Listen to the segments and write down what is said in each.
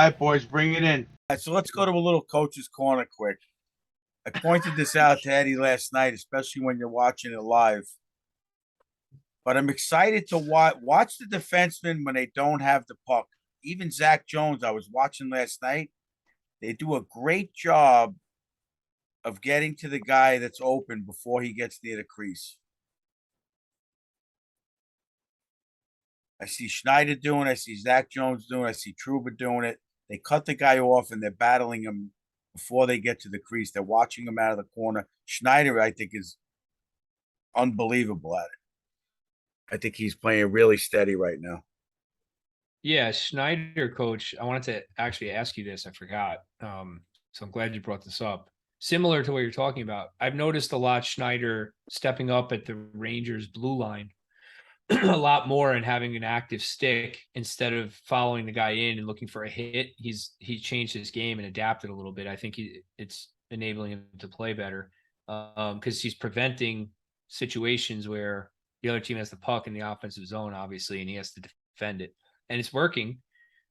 right, boys, bring it in. All right, so let's go to a little coach's corner quick. I pointed this out to Eddie last night, especially when you're watching it live. But I'm excited to watch the defensemen when they don't have the puck. Even Zach Jones, I was watching last night. They do a great job of getting to the guy that's open before he gets near the crease. I see Schneider doing it. I see Zach Jones doing it. I see Trouba doing it. They cut the guy off and they're battling him before they get to the crease. They're watching him out of the corner. Schneider, I think, is unbelievable at it. I think he's playing really steady right now. Yeah, Schneider, coach, I wanted to actually ask you this. I forgot. So I'm glad you brought this up. Similar to what you're talking about, I've noticed a lot Schneider stepping up at the Rangers blue line a lot more and having an active stick instead of following the guy in and looking for a hit. He changed his game and adapted a little bit. I think it's enabling him to play better because he's preventing situations where the other team has the puck in the offensive zone, obviously, and he has to defend it. And it's working.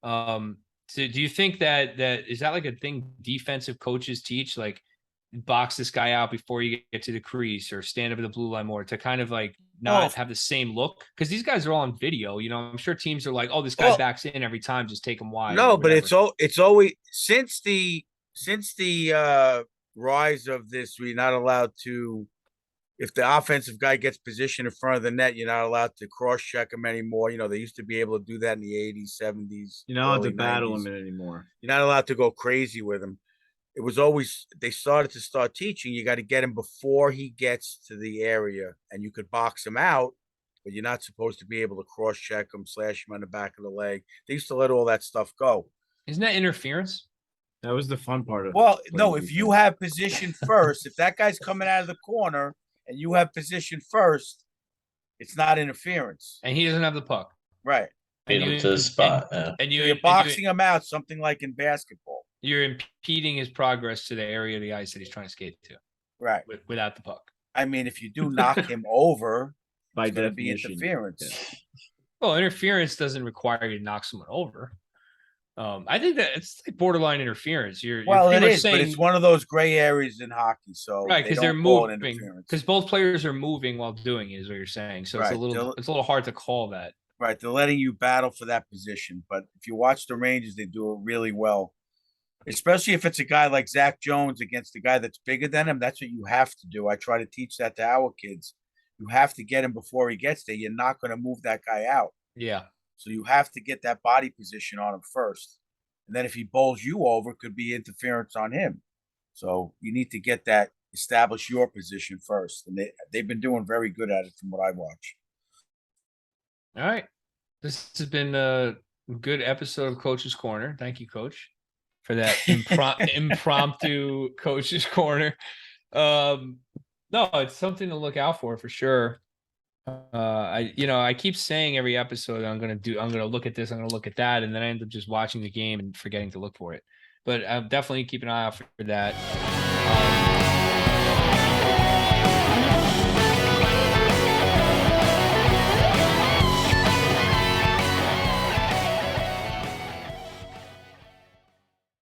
So do you think that is that like a thing defensive coaches teach, like box this guy out before you get to the crease or stand over the blue line more to kind of like not have the same look? Because these guys are all on video. You know, I'm sure teams are like, oh, this guy backs in every time, just take him wide. No, but it's always since the rise of this, we're not allowed to. If the offensive guy gets positioned in front of the net, you're not allowed to cross-check him anymore. You know, they used to be able to do that in the 80s, 70s. You're not allowed to battle him anymore. You're not allowed to go crazy with him. It was always, they started teaching, you got to get him before he gets to the area, and you could box him out, but you're not supposed to be able to cross-check him, slash him on the back of the leg. They used to let all that stuff go. Isn't that interference? That was the fun part of it. Well, no, if you have position first, if that guy's coming out of the corner, and you have position first, it's not interference. And he doesn't have the puck. Right. Beat him to the spot. And you're boxing him out, something like in basketball. You're impeding his progress to the area of the ice that he's trying to skate to. Right. Without the puck. I mean, if you do knock him over, by definition, be interference. Yeah. Well, interference doesn't require you to knock someone over. I think that it's like borderline interference. It is, but it's one of those gray areas in hockey. So right, because they're moving, because both players are moving while doing it, is what you're saying. So it's a little hard to call that. Right, they're letting you battle for that position. But if you watch the Rangers, they do it really well, especially if it's a guy like Zach Jones against a guy that's bigger than him. That's what you have to do. I try to teach that to our kids. You have to get him before he gets there. You're not going to move that guy out. Yeah. So you have to get that body position on him first. And then if he bowls you over, it could be interference on him. So you need to get that, establish your position first. And they've been doing very good at it from what I watch. All right. This has been a good episode of Coach's Corner. Thank you, Coach, for that impromptu Coach's Corner. No, it's something to look out for sure. I keep saying every episode I'm gonna look at this, I'm gonna look at that, and then I end up just watching the game and forgetting to look for it. But I'll definitely keep an eye out for that.